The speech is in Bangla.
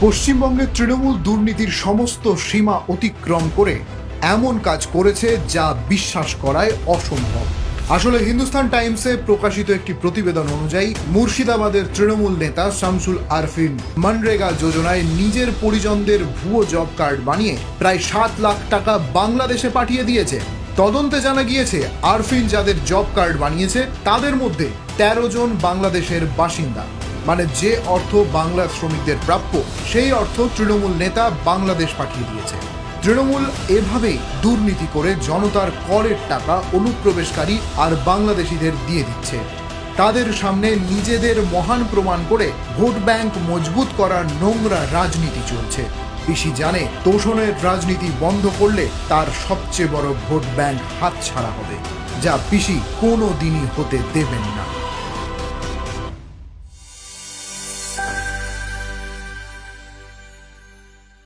পশ্চিমবঙ্গের তৃণমূল দুর্নীতির সমস্ত সীমা অতিক্রম করে এমন কাজ করেছে যা বিশ্বাস করায় অসম্ভব। আসলে হিন্দুস্তান টাইমসে প্রকাশিত একটি প্রতিবেদন অনুযায়ী মুর্শিদাবাদের তৃণমূল নেতা শামসুল আরফিন মনরেগা যোজনায় নিজের পরিজনদের ভুয়ো জব কার্ড বানিয়ে প্রায় 7 লাখ টাকা বাংলাদেশে পাঠিয়ে দিয়েছে। তদন্তে জানা গিয়েছে আরফিন যাদের জব কার্ড বানিয়েছে তাদের মধ্যে 13 জন বাংলাদেশের বাসিন্দা। মানে যে অর্থ বাংলা শ্রমিকদের প্রাপ্য সেই অর্থ তৃণমূল নেতা বাংলাদেশ পাঠিয়ে দিয়েছে। তৃণমূল এভাবেই দুর্নীতি করে জনতার করের টাকা অনুপ্রবেশকারী আর বাংলাদেশিদের দিয়ে দিচ্ছে। তাদের সামনে নিজেদের মহান প্রমাণ করে ভোট ব্যাংক মজবুত করার নোংরা রাজনীতি চলছে। পিসি জানে তোষণের রাজনীতি বন্ধ করলে তার সবচেয়ে বড় ভোট ব্যাংক হাতছাড়া হবে, যা পিসি কোনো দিনই হতে দেবেন না।